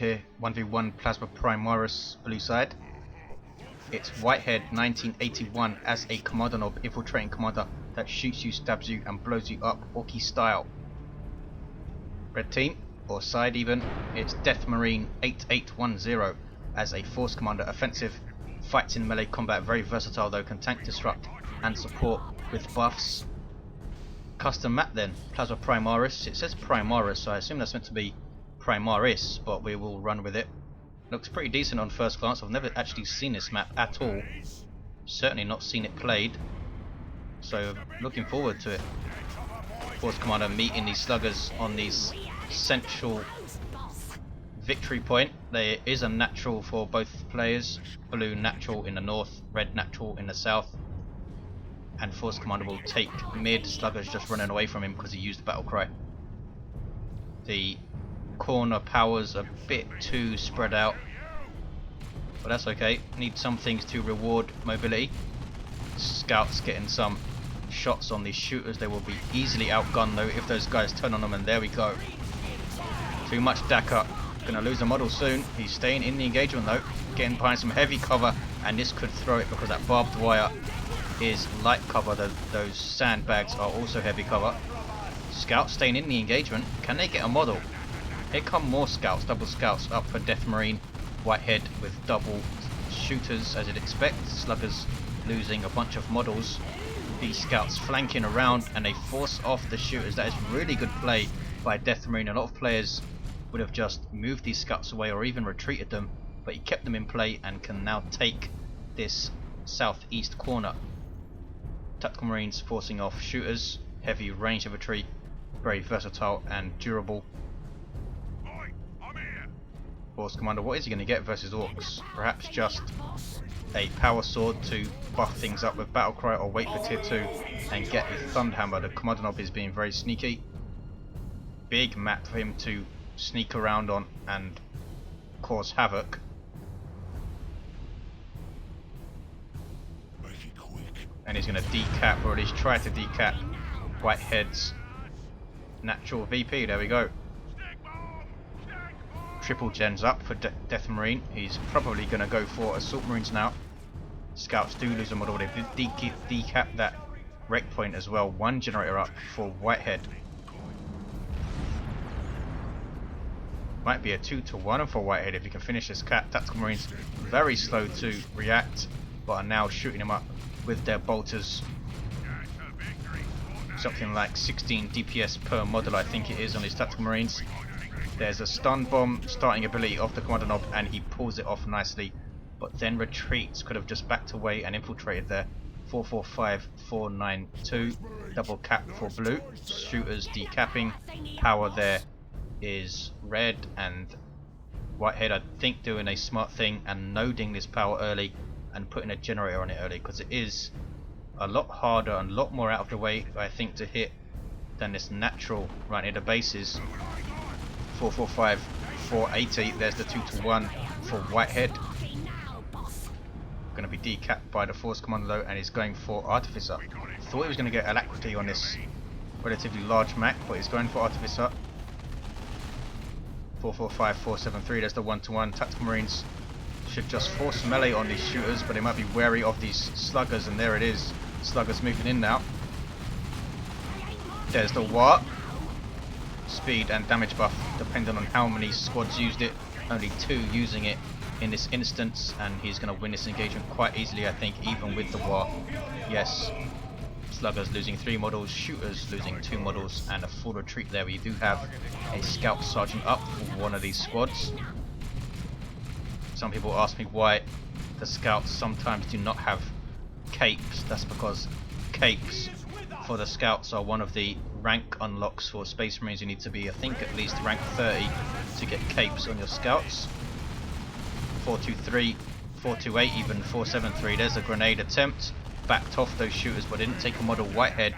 here, 1v1 Plaza Primarus blue side. It's whitehead1981 as a Kommando Nob infiltrating commander that shoots you, stabs you and blows you up Orky style. Red team, or side even, it's DeathMarine8810 as a force commander, offensive, fights in melee combat, very versatile though, can tank, disrupt and support with buffs. Custom map then, Plaza Primarus. It says Primarus, so I assume that's meant to be Primaris, but we will run with it. Looks pretty decent on first glance. I've never actually seen this map at all. Certainly not seen it played. So looking forward to it. Force Commander meeting these sluggers on these central victory point. There is a natural for both players. Blue natural in the north, red natural in the south. And Force Commander will take mid. Sluggers just running away from him because he used the battle cry. The corner power's a bit too spread out, but that's okay. Need some things to reward mobility. Scouts getting some shots on these shooters. They will be easily outgunned though if those guys turn on them, and there we go. Too much DACA. Gonna lose a model soon. He's staying in the engagement though, getting behind some heavy cover, and this could throw it because that barbed wire is light cover. Those sandbags are also heavy cover. Scouts staying in the engagement. Can they get a model? Here come more scouts, double scouts up for DeathMarine. Whitehead with double shooters as you'd expect. Sluggers losing a bunch of models. These scouts flanking around and they force off the shooters. That is really good play by DeathMarine. A lot of players would have just moved these scouts away or even retreated them, but he kept them in play and can now take this southeast corner. Tactical Marines forcing off shooters. Heavy range infantry, very versatile and durable. Force Commander, what is he going to get versus Orks? Perhaps just a power sword to buff things up with battlecry, or wait for tier 2 and get a Thunderhammer. The Kommando Nob is being very sneaky. Big map for him to sneak around on and cause havoc. And he's going to decap, or at least try to decap, Whitehead's natural VP. There we go. Triple gens up for DeathMarine. He's probably going to go for Assault Marines now. Scouts do lose a model. They did decap that wreck point as well. One generator up for Whitehead. Might be a 2-to-1 for Whitehead if he can finish this cap. Tactical Marines very slow to react, but are now shooting him up with their bolters. Something like 16 DPS per model I think it is on these Tactical Marines. There's a stun bomb starting ability of the Kommando Nob and he pulls it off nicely, but then retreats. Could have just backed away and infiltrated there. 445-492, double cap for blue. Shooters decapping. Power there is red, and Whitehead I think doing a smart thing and noding this power early and putting a generator on it early, because it is a lot harder and a lot more out of the way I think to hit than this natural right near the bases. 445-480, there's the 2-to-1 for Whitehead. Going to be decapped by the Force Commander though, and he's going for Artificer. Thought he was going to get Alacrity on this relatively large map, but he's going for Artificer. 445-473, there's the 1-to-1. Tactical Marines should just force melee on these shooters, but they might be wary of these sluggers, and there it is. Sluggers moving in now. There's the warp. Speed and damage buff depending on how many squads used it. Only 2 using it in this instance, and he's going to win this engagement quite easily I think, even with the war. Yes, sluggers losing 3 models, shooters losing 2 models, and a full retreat there. We do have a scout sergeant up for one of these squads. Some people ask me why the scouts sometimes do not have capes. That's because capes for the scouts are one of the rank unlocks for Space Marines. You need to be, I think, at least rank 30 to get capes on your scouts. 423, 428, even 473. There's a grenade attempt. Backed off those shooters, but didn't take a model. Whitehead,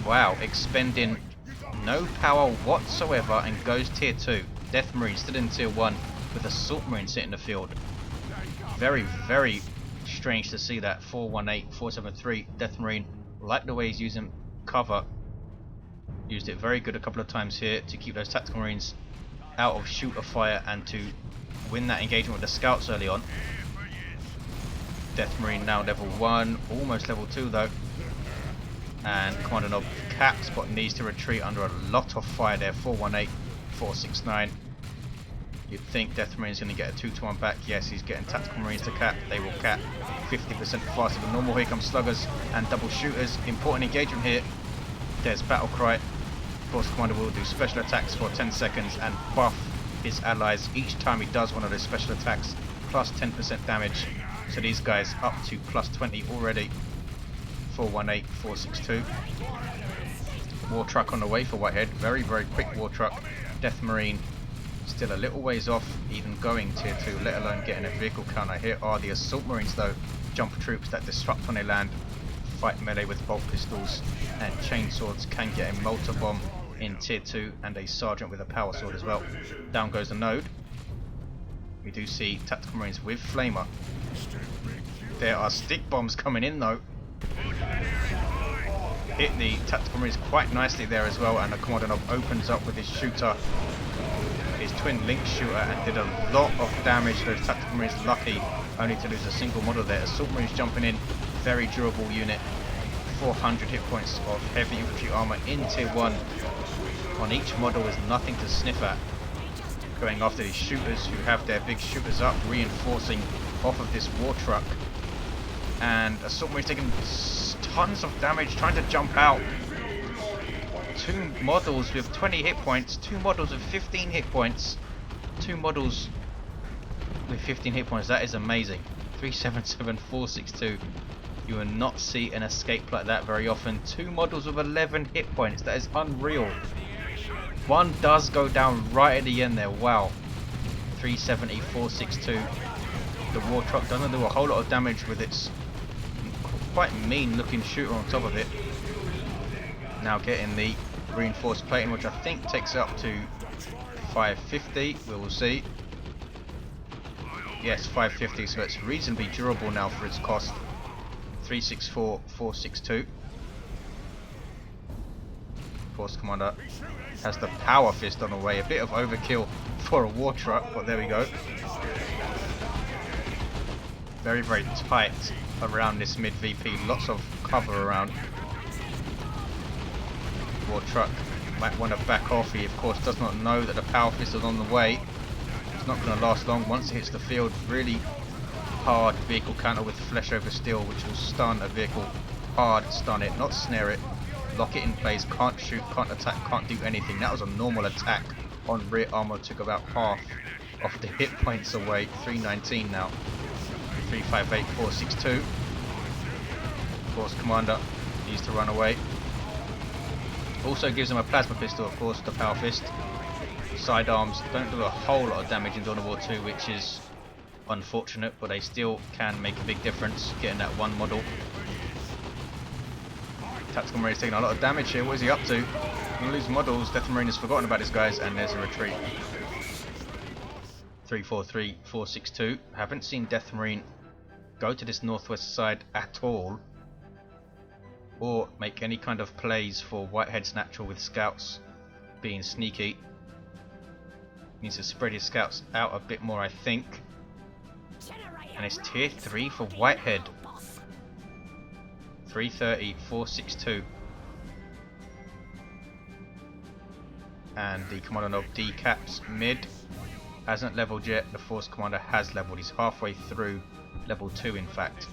wow, expending no power whatsoever and goes tier 2. DeathMarine still in tier 1 with Assault Marine sitting in the field. Very, very strange to see that. 418, 473. DeathMarine, like the way he's using cover. Used it very good a couple of times here to keep those Tactical Marines out of shooter fire and to win that engagement with the scouts early on. Death Marine now level 1, almost level 2 though. And Kommando Nob caps but needs to retreat under a lot of fire there. 418, 469. You'd think Death Marine is going to get a 2-to-1 back. Yes, he's getting Tactical Marines to cap. They will cap 50% faster than normal. Here comes sluggers and double shooters. Important engagement here. There's battle cry. Of course, Commander will do special attacks for 10 seconds and buff his allies each time he does one of those special attacks, plus 10% damage. So these guys up to plus 20 already. 418, 462. War truck on the way for Whitehead. Very, very quick war truck. Death Marine still a little ways off even going tier 2, let alone getting a vehicle counter. Here are the assault marines though, jump troops that disrupt when they land, fight melee with bolt pistols and chainswords, can get a mortar bomb in tier 2 and a sergeant with a power sword as well. Down goes the node. We do see tactical marines with flamer. There are stick bombs coming in though. Hit the tactical marines quite nicely there as well, and the Kommando Nob opens up with his shooter, his twin link shooter, and did a lot of damage to those tactical marines. Lucky only to lose a single model there. Assault marines jumping in, very durable unit. 400 hit points of heavy infantry armor in tier 1 on each model is nothing to sniff at. Going after these shooters who have their big shooters up, reinforcing off of this war truck. And assault marines taking tons of damage trying to jump out. 2 models with 20 hit points, 2 models with 15 hit points, 2 models with 15 hit points. That is amazing. 377, 462. You will not see an escape like that very often. 2 models with 11 hit points. That is unreal. One does go down right at the end there. Wow. 370, 462. The war truck doesn't do a whole lot of damage with its quite mean looking shooter on top of it. Now getting the reinforced plating, which I think takes it up to 550. We will see. Yes, 550, so it's reasonably durable now for its cost. 364, 462. Force Commander has the power fist on the way. A bit of overkill for a war truck, but there we go. Very, very tight around this mid VP. Lots of cover around. War truck might want to back off. He of course does not know that the power fist is on the way. It's not going to last long. Once it hits the field, really hard vehicle counter with flesh over steel, which will stun a vehicle. Hard stun it, not snare it. Lock it in place, can't shoot, can't attack, can't do anything. That was a normal attack on rear armor, took about half of the hit points away. 319 now. 358, 462. Force Commander needs to run away. Also gives him a plasma pistol, of course, the power fist. Sidearms don't do a whole lot of damage in Dawn of War 2, which is unfortunate, but they still can make a big difference getting that one model. Tactical Marine is taking a lot of damage here. What is he up to? Going to lose models. Death Marine has forgotten about his guys, and there's a retreat. 343, 462. Haven't seen Death Marine go to this northwest side at all, or make any kind of plays for Whitehead's natural with scouts being sneaky. Needs to spread his scouts out a bit more, I think. And it's tier 3 for Whitehead. 330, 462. And the Kommando Nob decaps mid. Hasn't leveled yet. The Force Commander has leveled. He's halfway through level 2 in fact.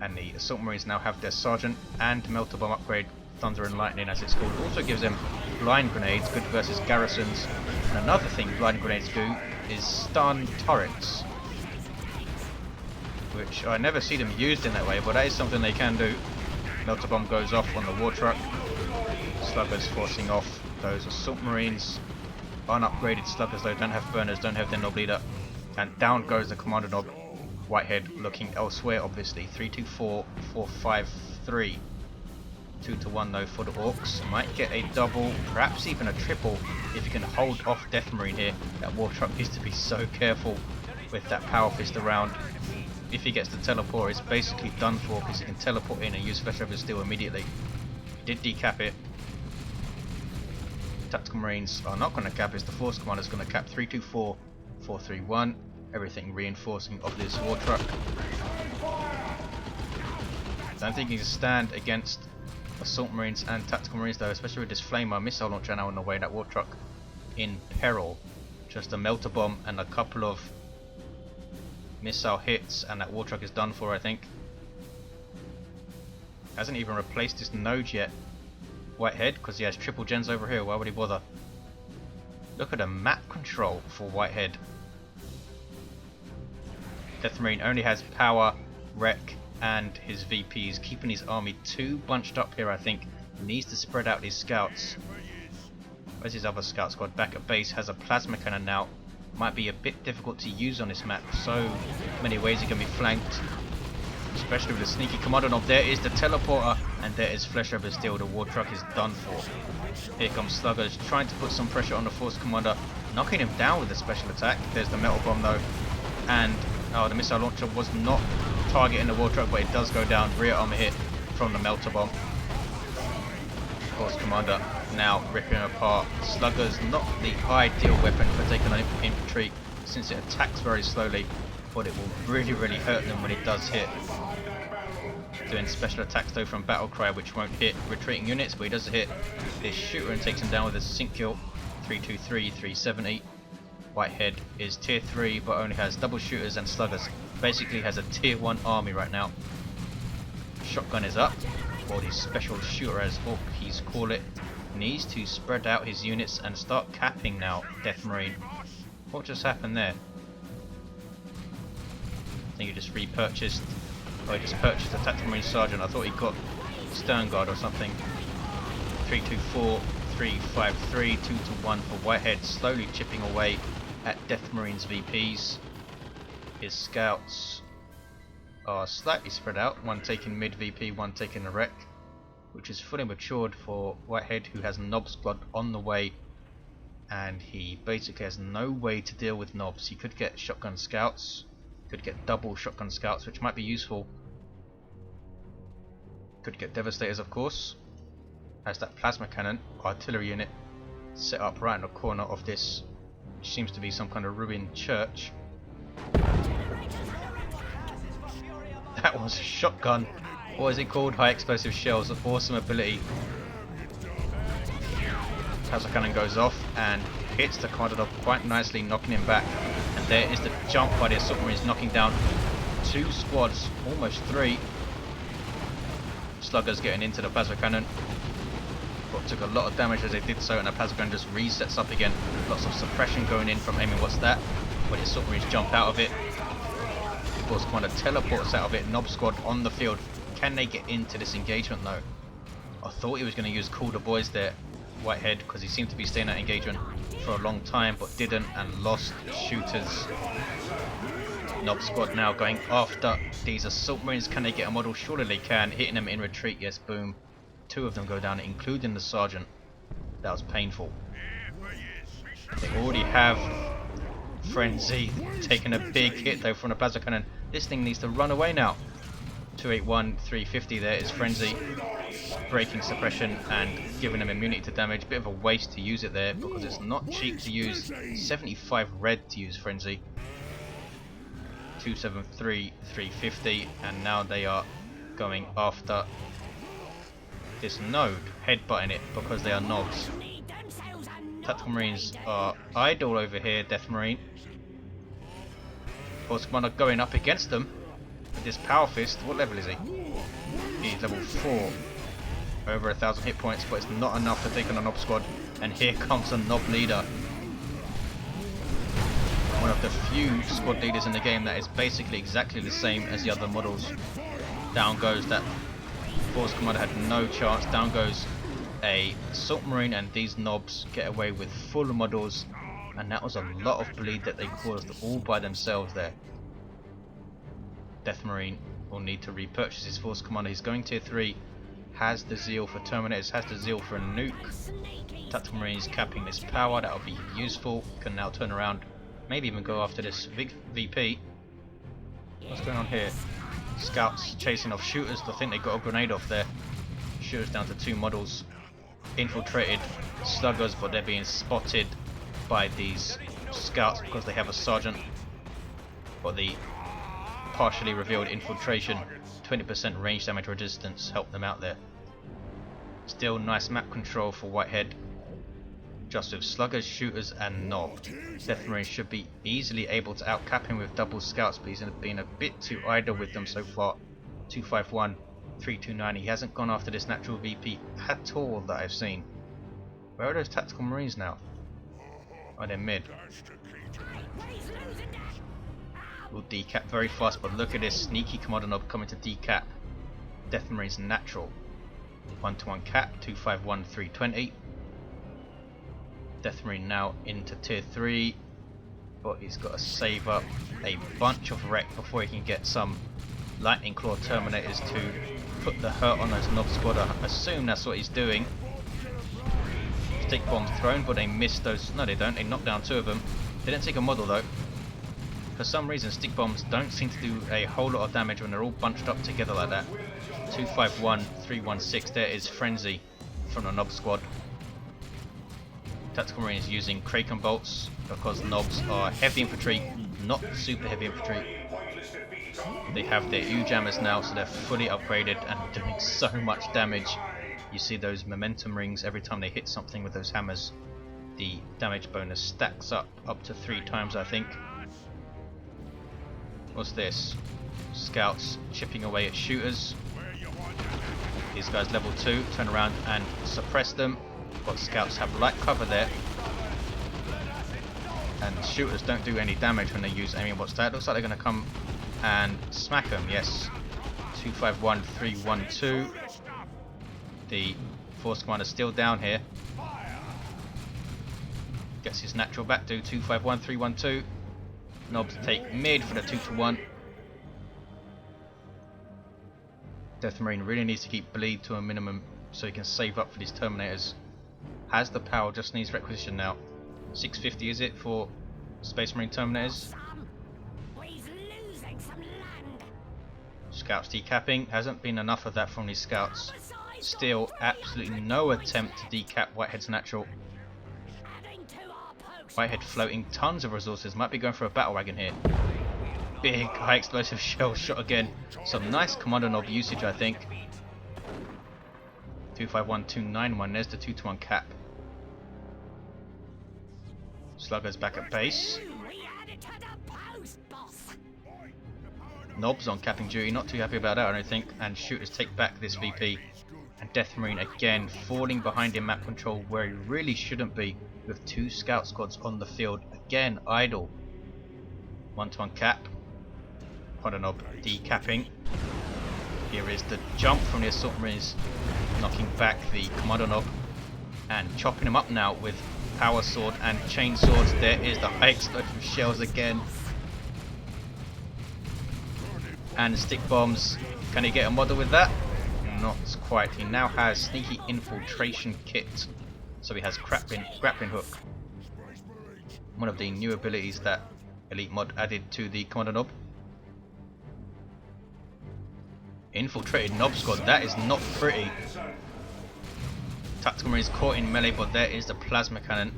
And the Assault Marines now have their Sergeant and Melter Bomb upgrade, Thunder and Lightning as it's called. Also gives them Blind Grenades, good versus garrisons. And another thing Blind Grenades do is stun turrets, which I never see them used in that way, but that is something they can do. Melter Bomb goes off on the war truck. Sluggers forcing off those Assault Marines. Unupgraded Sluggers though, don't have burners, don't have their Nob leader. And down goes the Kommando Nob. Whitehead looking elsewhere obviously. 324, 453. 2-to-1 though for the Orks. Might get a double, perhaps even a triple if you can hold off Death Marine here. That war truck needs to be so careful with that power fist around. If he gets the teleport, it's basically done for because he can teleport in and use flesh over steel immediately. Did decap it. Tactical Marines are not going to cap is the Force Commander is going to cap 324, 431, everything reinforcing of this war truck. I don't think he can stand against Assault Marines and Tactical Marines though, especially with this Flamer missile launcher now on the way. That war truck in peril. Just a melter bomb and a couple of missile hits and that war truck is done for, I think. Hasn't even replaced his node yet, Whitehead, because he has triple gens over here. Why would he bother? Look at the map control for Whitehead. DeathMarine only has power, wreck, and his VPs, keeping his army too bunched up here, I think. He needs to spread out these scouts. Where's his other scout squad? Back at base, has a plasma cannon now. Might be a bit difficult to use on this map. So many ways he can be flanked, especially with the sneaky Kommando Nob. There is the teleporter, and there is Flesh Over Steel. The war truck is done for. Here comes Sluggers, trying to put some pressure on the Force Commander, knocking him down with the special attack. There's the metal bomb though, and the missile launcher was not targeting the war truck, but it does go down. Rear armor hit from the melter bomb. Force Commander now ripping him apart. Sluggers not the ideal weapon for taking on infantry, since it attacks very slowly, but it will really hurt them when it does hit. Doing special attacks though from Battle Cry, which won't hit retreating units, but he does hit this shooter and takes him down with a sync kill. 323, 370. Whitehead is tier 3 but only has double shooters and sluggers. Basically has a tier 1 army right now. Shotgun is up, or the special shooter as Orks call it. Needs to spread out his units and start capping now, DeathMarine. What just happened there? I think he just repurchased, or he just purchased a Tactical Marine Sergeant. I thought he got Stern Guard or something. 324, 353, 2-1 for Whitehead, slowly chipping away at DeathMarine's VPs. His scouts are slightly spread out, one taking mid VP, one taking the wreck, which is fully matured for Whitehead, who has Nob squad on the way, and he basically has no way to deal with Nobs. He could get shotgun scouts, could get double shotgun scouts, which might be useful. Could get Devastators, of course. Has that plasma cannon artillery unit set up right in the corner of this, which seems to be some kind of ruined church. That was a shotgun. What is it called? High explosive shells. An awesome ability. Plasma cannon goes off and hits the Kommando Nob quite nicely, knocking him back. And there is the jump by the Assault Marines, knocking down 2 squads, almost 3. Sluggers getting into the plasma cannon, but took a lot of damage as they did so, and the plasma cannon just resets up again. Lots of suppression going in from aiming. What's that? But the Assault Marines jump out of it. Of course, Commander teleports out of it. Nob squad on the field. Can they get into this engagement though? I thought he was going to use Call the Boys there, Whitehead, because he seemed to be staying at engagement for a long time, but didn't, and lost shooters. Nob squad now going after these Assault Marines. Can they get a model? Surely they can. Hitting them in retreat. Yes, boom. 2 of them go down, including the Sergeant. That was painful. They already have Frenzy, taking a big hit though from the plasma cannon. This thing needs to run away now. 281, 350 there is Frenzy, breaking suppression and giving them immunity to damage. Bit of a waste to use it there because it's not cheap to use. 75 red to use Frenzy. 273, 350, and now they are going after this node, headbutting it because they are Nobs. Tactical Marines are idle over here, DeathMarine. Force Commander going up against them with this Power Fist. What level is he? He's level 4. Over 1,000 hit points, but it's not enough to take on a Nob squad. And here comes a Nob leader. One of the few squad leaders in the game that is basically exactly the same as the other models. Down goes that Force Commander, had no chance. Down goes a Assault Marine, and these Nobs get away with full models, and that was a lot of bleed that they caused all by themselves there. DeathMarine will need to repurchase his Force Commander. He's going tier 3, has the zeal for Terminators, has the zeal for a nuke. Tactical Marines capping this power, that will be useful. Can now turn around, maybe even go after this VP. What's going on here? Scouts chasing off shooters. I think they got a grenade off there. Shooters down to 2 models. infiltrated sluggers, but they're being spotted by these scouts because they have a sergeant. But the partially revealed infiltration, 20% range damage resistance, helped them out there. Still nice map control for Whitehead. Just with sluggers, shooters and Nob, DeathMarine should be easily able to outcap him with double scouts, but he's been a bit too idle with them so far. 251, 329, he hasn't gone after this natural VP at all that I've seen. Where are those tactical marines now? Oh, they're mid. Will decap very fast, but look at this sneaky Kommando Nob coming to decap DeathMarine's natural. 1-to-1 cap, 251, 320. DeathMarine now into tier 3, but he's got to save up a bunch of wreck before he can get some lightning claw terminators to put the hurt on those Nob squad. I assume that's what he's doing. Stick bombs thrown, but they missed those. No, they don't. They knocked down 2 of them. They didn't take a model though. For some reason, stick bombs don't seem to do a whole lot of damage when they're all bunched up together like that. 251, 316. There is frenzy from the Nob squad. Tactical Marine is using Kraken bolts because Nobs are heavy infantry, not super heavy infantry. They have their U-jammers now, so they're fully upgraded and doing so much damage. You see those momentum rings every time they hit something with those hammers. The damage bonus stacks up to 3 times, I think. What's this? Scouts chipping away at shooters. These guys level 2, turn around and suppress them. But scouts have light cover there, and shooters don't do any damage when they use aiming bots. That looks like they're going to come and smack them. Yes, 251, 312. The force commander still down here. Gets his natural back to 251, 312. Nobs take mid for the 2-to-1. DeathMarine really needs to keep bleed to a minimum so he can save up for these terminators. Has the power, just needs requisition now. 650 is it for Space Marine terminators? Scouts decapping, hasn't been enough of that from these scouts. Still absolutely no attempt to decap Whitehead's natural. Whitehead floating tons of resources, might be going for a battle wagon here. Big high explosive shell shot again. Some nice Kommando Nob usage, I think. 251, 291, there's the 2-to-1 cap. Sluggers back at base. Nobs on capping duty, not too happy about that I don't think, and shooters take back this VP. And DeathMarine again falling behind in map control where he really shouldn't be, with 2 scout squads on the field, again idle. 1-to-1 cap. Kommando Nob decapping. Here is the jump from the assault marines, knocking back the Kommando Nob and chopping him up now with power sword and chain swords. There is the high explosive shells again. And stick bombs. Can he get a model with that? Not quite. He now has sneaky infiltration kit, so he has grappling hook. One of the new abilities that Elite Mod added to the Kommando Nob. Infiltrated Nob squad, that is not pretty. Tactical Marines caught in melee, but there is the plasma cannon.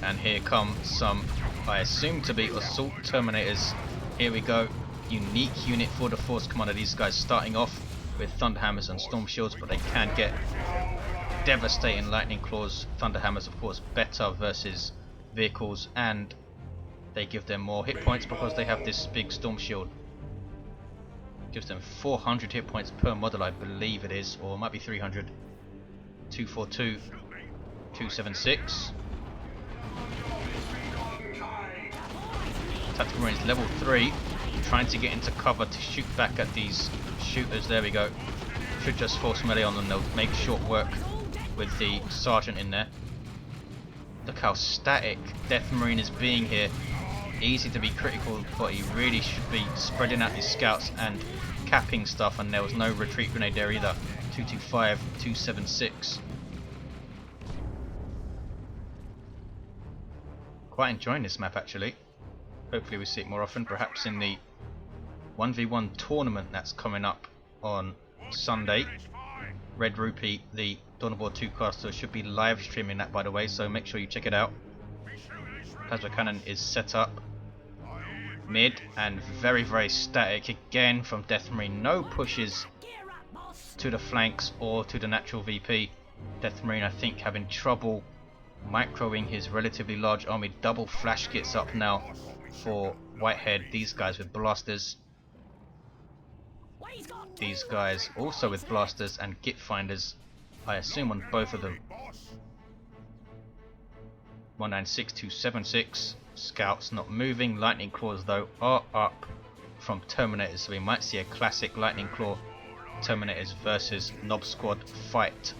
And here come some, I assume to be assault terminators. Here we go. Unique unit for the force commander. These guys starting off with thunderhammers and storm shields, but they can get devastating lightning claws. Thunderhammers, of course, better versus vehicles, and they give them more hit points because they have this big storm shield. Gives them 400 hit points per model, I believe it is, or it might be 300. 242, 276. Tactical Marines level 3, trying to get into cover to shoot back at these shooters. There we go. Should just force melee on them, they'll make short work with the sergeant in there. Look how static DeathMarine is being here. Easy to be critical, but he really should be spreading out his scouts and capping stuff, and there was no retreat grenade there either. 225, 276. Quite enjoying this map actually. Hopefully we see it more often, perhaps in the 1v1 tournament that's coming up on Sunday. Red Rupee, the Dawn of War 2 caster, should be live streaming that, by the way, so make sure you check it out. Plasma cannon is set up mid and very, very static again from DeathMarine. No pushes to the flanks or to the natural VP. DeathMarine, I think, having trouble microing his relatively large army. Double flash kits up now for Whitehead. These guys with blasters. These guys also with blasters and git finders, I assume, on both of them. 196276. Scouts not moving. Lightning claws though are up from Terminators, so we might see a classic Lightning Claw Terminators versus Nob Squad fight.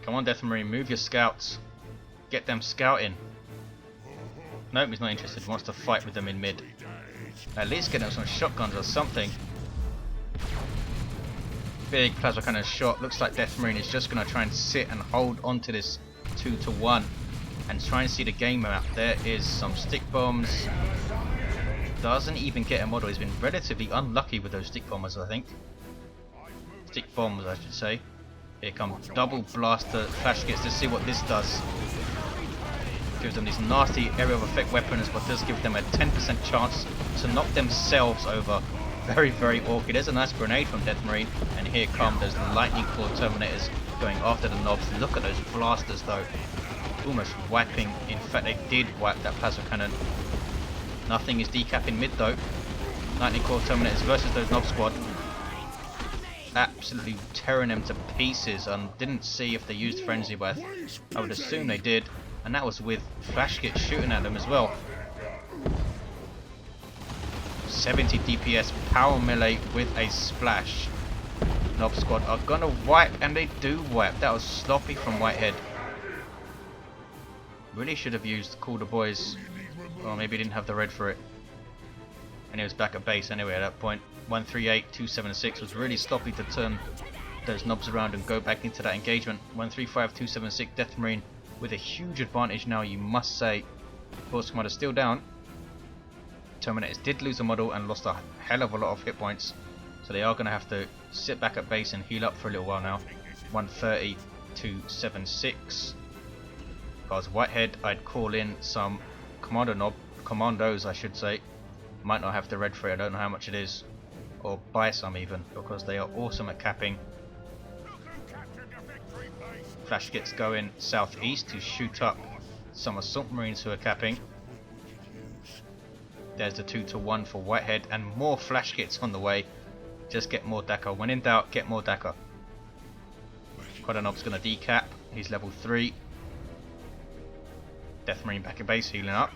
Come on, DeathMarine, move your scouts. Get them scouting. Nope, he's not interested. He wants to fight with them in mid. At least get them some shotguns or something. Big plasma cannon shot. Looks like DeathMarine is just going to try and sit and hold onto this 2-to-1 and try and see the game map. There is some stick bombs. Doesn't even get a model. He's been relatively unlucky with those stick bombers, I think. Stick bombs, I should say. Here comes double blaster flash kits. Let's see what this does. Gives them these nasty aerial effect weapons, but does give them a 10% chance to knock themselves over. Very, very awkward. There's a nice grenade from DeathMarine, and here come those Lightning Claw Terminators going after the Nobs. Look at those blasters though. Almost wiping. In fact, they did wipe that plasma cannon. Nothing is decapping mid though. Lightning Claw Terminators versus those Nob Squad. Absolutely tearing them to pieces. Didn't see if they used Frenzy, but I would assume they did. And that was with flash kits shooting at them as well. 70 DPS power melee with a splash. Nob Squad are gonna wipe, and they do wipe. That was sloppy from Whitehead. Really should have used Call the Boys. Or maybe he didn't have the red for it. And he was back at base anyway at that point. 138276 was really sloppy to turn those Nobs around and go back into that engagement. 135276 DeathMarine with a huge advantage now, you must say. Force Commander still down. Terminators did lose a model and lost a hell of a lot of hit points, so they are going to have to sit back at base and heal up for a little while now. 130276. If I was Whitehead, I'd call in some Kommando Nob, commandos I should say. Might not have the red for it, I don't know how much it is, or buy some even, because they are awesome at capping. Flash kits going southeast to shoot up some Assault Marines who are capping. There's the 2-to-1 for Whitehead, and more flash kits on the way. Just get more Dakar. When in doubt, get more Dakar. Kommando Nob's going to decap. He's level 3. DeathMarine back at base, healing up.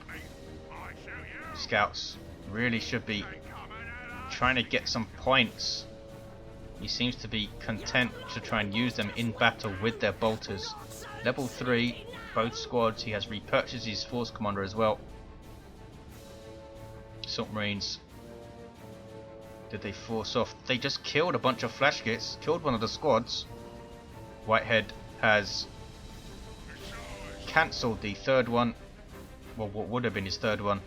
Scouts really should be trying to get some points. He seems to be content to try and use them in battle with their bolters. Level 3, both squads. He has repurchased his Force Commander as well. Assault Marines. Did they force off? They just killed a bunch of flash kits. Killed one of the squads. Whitehead has cancelled the third one. Well, what would have been his third one.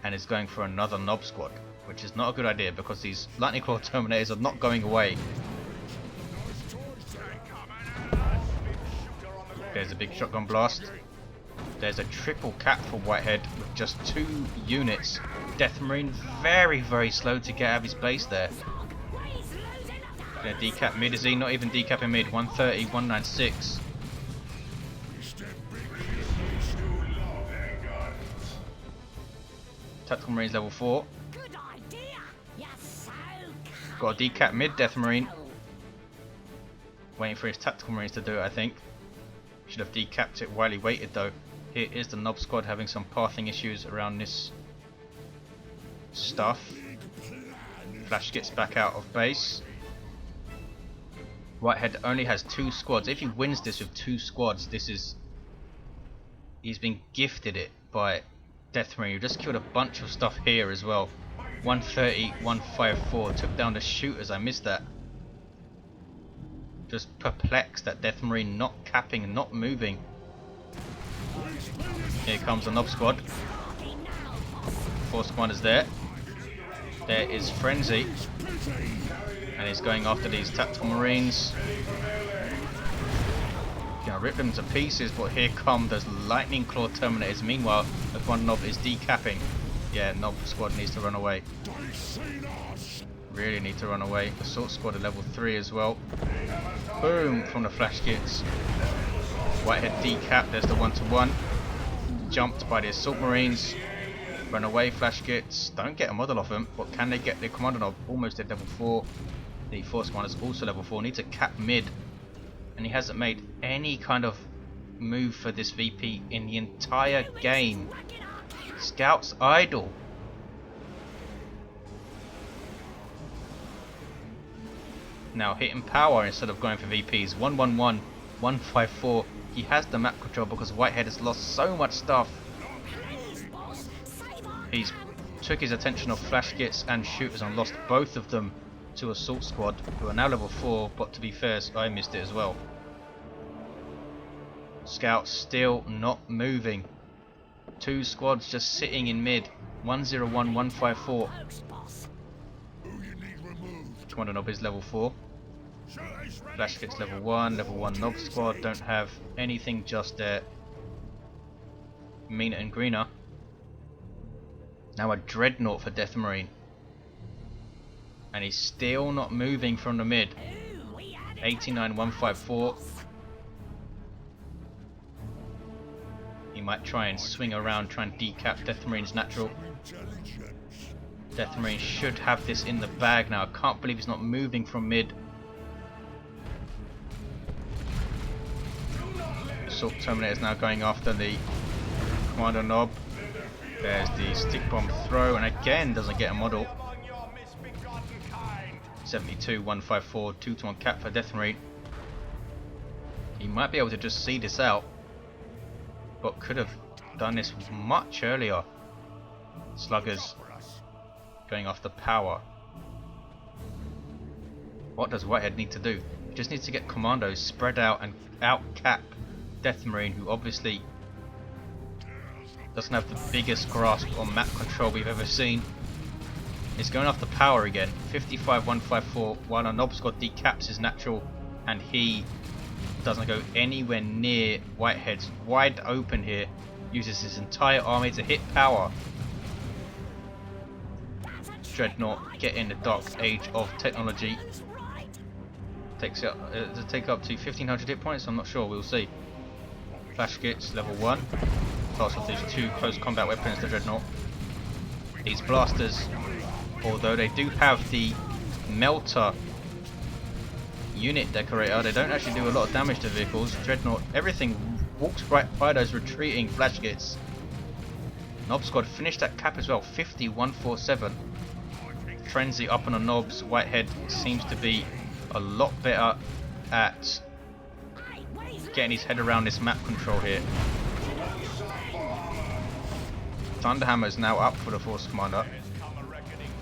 And is going for another Nob Squad. Which is not a good idea, because these Lightning Claw Terminators are not going away. There's a big shotgun blast. There's a triple cap for Whitehead with just 2 units. DeathMarine very, very slow to get out of his base there. Gonna decap mid, is he? Not even decapping mid. 130, 196. Tactical Marines level 4. Got a decap mid, DeathMarine. Waiting for his Tactical Marines to do it, I think. Should have decapped it while he waited though. Here is the Nob Squad having some pathing issues around this stuff. Flash gets back out of base. Whitehead only has 2 squads. If he wins this with 2 squads, this is... he's been gifted it by DeathMarine. He just killed a bunch of stuff here as well. 130, 154. Took down the shooters. I missed that. Just perplexed at DeathMarine not capping and not moving. Here comes the Nob Squad. Force Commander's there. There is Frenzy. And he's going after these tactical marines. Gonna rip them to pieces, but here come those lightning claw terminators. Meanwhile, the Kommando Nob is decapping. Yeah, Nob squad needs to run away. Really need to run away. Assault squad at level 3 as well. Boom from the flash kits. Whitehead decap. There's the 1-to-1. Jumped by the assault marines. Run away, flash kits. Don't get a model off him, but can they get the Kommando Nob almost at level 4? The force commander's also level 4. Need to cap mid. And he hasn't made any kind of move for this VP in the entire game. Scouts idle. Now hitting power instead of going for VPs. 111, 154. He has the map control because Whitehead has lost so much stuff. He's took his attention off flash kits and shooters and lost both of them to assault squad, who are now level 4, but to be fair, I missed it as well. Scouts still not moving. 2 squads just sitting in mid. 101, 154. Kommando Nob is level 4. Flash kits level 1, level 1 Nob squad don't have anything just yet. Meaner and greener. Now a dreadnought for DeathMarine. And he's still not moving from the mid. 89, 154. He might try and swing around, try and decap DeathMarine's natural. DeathMarine should have this in the bag now. I can't believe he's not moving from mid. Assault Terminator is now going after the Kommando Nob. There's the stick bomb throw, and again doesn't get a model. 72, 154, 2-to-1 cap for DeathMarine. He might be able to just see this out, but could have done this much earlier. Sluggers going after power. What does Whitehead need to do? He just needs to get commandos spread out and out cap DeathMarine, who obviously doesn't have the biggest grasp on map control we've ever seen. He's going after power again. 55, 154, while a Nob squad decaps his natural, and he doesn't go anywhere near Whitehead's wide open here. Uses his entire army to hit power. Dreadnought get in the dark age of technology. Takes it to take up to 1500 hit points. I'm not sure. We'll see. Flash kits level 1. Tasked with these 2 close combat weapons. The Dreadnought. These blasters, although they do have the melter unit decorator, they don't actually do a lot of damage to vehicles. Dreadnought, everything walks right by those retreating flash kits. Nob squad finished that cap as well. 50, 147. Frenzy up on the Nobs. Whitehead seems to be a lot better at getting his head around this map control here. Thunderhammer is now up for the Force Commander.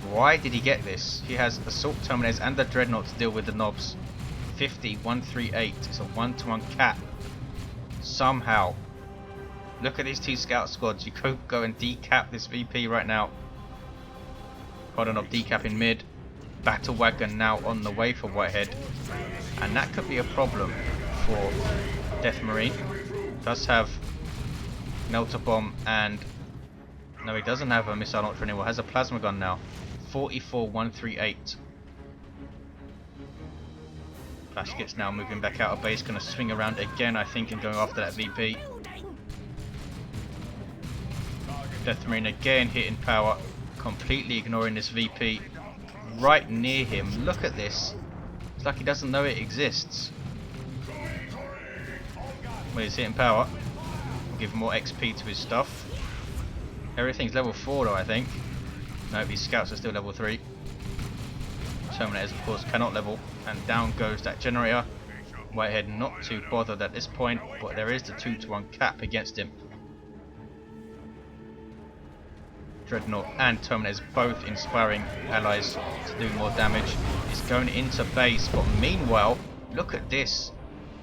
Why did he get this? He has Assault Terminators and the Dreadnought to deal with the Nobs. 50, 138. It's a 1-to-1 cap. Somehow. Look at these 2 scout squads. You could go and decap this VP right now. Kommando Nob decap in mid. Battle wagon now on the way for Whitehead. And that could be a problem for DeathMarine. Does have Melter Bomb and... no, he doesn't have a missile launcher anymore. Has a plasma gun now. 44, 138. Flash gets now moving back out of base. Going to swing around again, I think, and go after that VP. DeathMarine again hitting power. Completely ignoring this VP. Right near him. Look at this. It's like he doesn't know it exists. Well, he's hitting power. We'll give him more XP to his stuff. Everything's level 4 though, I think. No, these scouts are still level 3. Terminators, of course, cannot level. And down goes that generator. Whitehead not too bothered at this point, but there is the 2-to-1 cap against him. Dreadnought and Terminators both inspiring allies to do more damage. He's going into base, but meanwhile, look at this.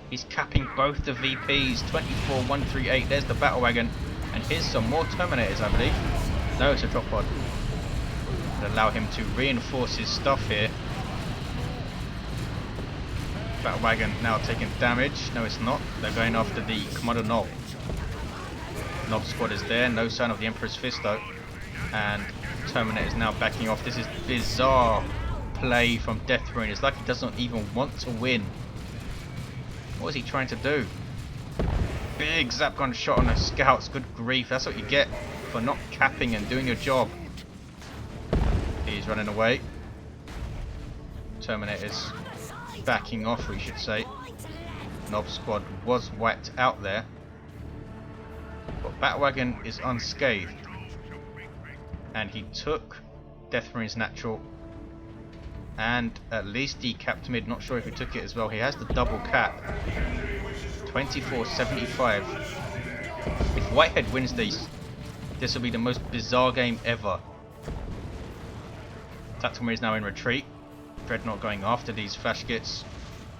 He's capping both the VPs. 24, 138. There's the battle wagon. And here's some more Terminators, I believe. No, it's a drop pod. It'll allow him to reinforce his stuff here. Battle Wagon now taking damage. No, it's not. They're going after the Kommando Nob. Nob squad is there. No sign of the Emperor's Fist though. And Terminator is now backing off. This is bizarre play from DeathMarine. It's like he doesn't even want to win. What is he trying to do? Big zap gun shot on the scouts. Good grief. That's what you get for not capping and doing your job. He's running away. Terminator's backing off, we should say. Nob squad was wiped out there. But Batwagon is unscathed. And he took DeathMarine's natural. And at least decapped mid. Not sure if he took it as well. He has the double cap. 24-75. If Whitehead wins these, this will be the most bizarre game ever. Tactical Marine is now in retreat. Dreadnought going after these flash kits.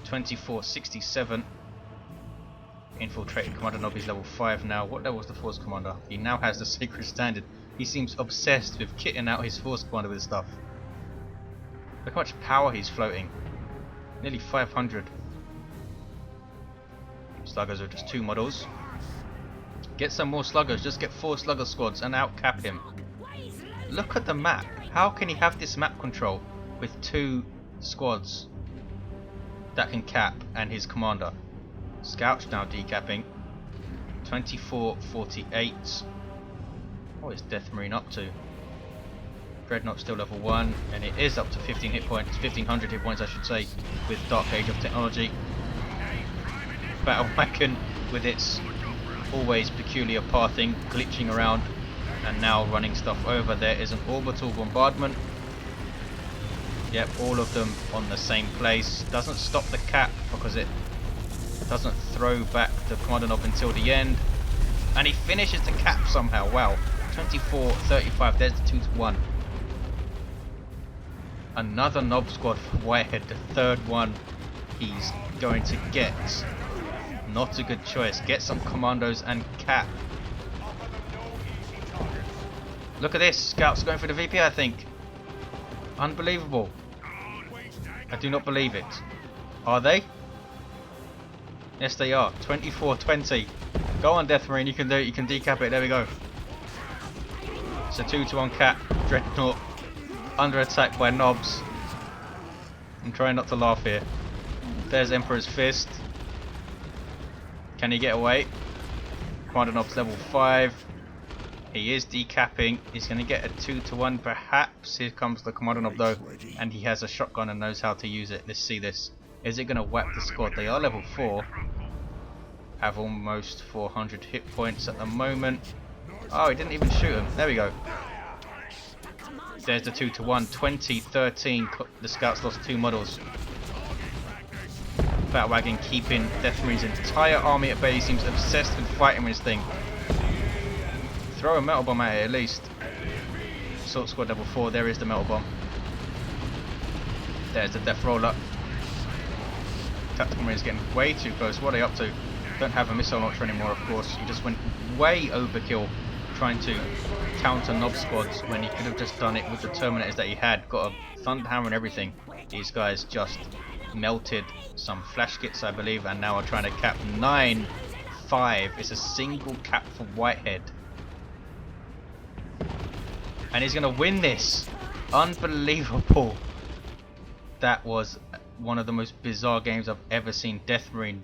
24-67. Infiltrated Kommando Nob is level 5 now. What level is the Force Commander? He now has the Sacred Standard. He seems obsessed with kitting out his Force Commander with stuff. Look how much power he's floating. Nearly 500. Sluggers are just 2 models. Get some more sluggers. Just get 4 slugger squads and outcap him. Look at the map. How can he have this map control with 2 squads that can cap and his commander? Scouts now decapping. 24-48. What is DeathMarine up to? Dreadnought still level 1, and it is up to 15 hit points, 1500 hit points I should say, with Dark Age of technology. Battle Wagon with its always peculiar pathing, glitching around, and now running stuff over. There is an orbital bombardment. Yep, all of them on the same place. Doesn't stop the cap because it doesn't throw back the Kommando Nob until the end. And he finishes the cap somehow. Wow. 24-35. There's the 2-1. Another Nob squad for Whitehead. The third one he's going to get. Not a good choice. Get some commandos and cap. Look at this. Scouts going for the VP, I think. Unbelievable. I do not believe it. Are they? Yes, they are. 24-20. Go on, DeathMarine. You can do it. You can decap it. There we go. It's a 2-1 cap. Dreadnought under attack by Nobs. I'm trying not to laugh here. There's Emperor's Fist. Can he get away? Kommando Nob's level 5. He is decapping. He's going to get a 2-1 perhaps. Here comes the Kommando Nob though. And he has a shotgun and knows how to use it. Let's see this. Is it going to whack the squad? They are level 4. Have almost 400 hit points at the moment. Oh, he didn't even shoot him. There we go. There's the 2-1. 20-13. The scouts lost 2 models. Batwagon keeping DeathMarine's entire army at bay. He seems obsessed with fighting with this thing. Throw a metal bomb at it at least. Assault squad level 4. There is the metal bomb. There's the death roller. Tactical Marine is getting way too close. What are they up to? Don't have a missile launcher anymore, of course. He just went way overkill trying to counter Nob squads when he could have just done it with the Terminators that he had. Got a thunder hammer and everything. These guys just melted some flash kits, I believe, and now are trying to cap 9-5. It's a single cap for Whitehead. And he's going to win this. Unbelievable. That was one of the most bizarre games I've ever seen. DeathMarine,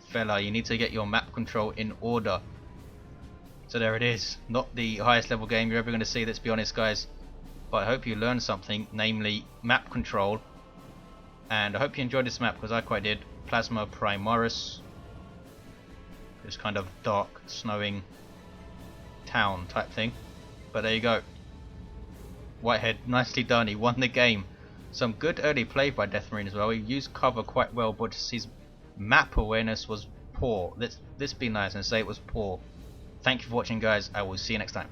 fella, you need to get your map control in order. So there it is. Not the highest level game you're ever going to see, let's be honest guys. But I hope you learned something, namely map control. And I hope you enjoyed this map because I quite did. Plaza Primarus. This kind of dark, snowing town type thing. But there you go. Whitehead, nicely done. He won the game. Some good early play by DeathMarine as well. He used cover quite well, but his map awareness was poor. Let's be nice and say it was poor. Thank you for watching, guys. I will see you next time.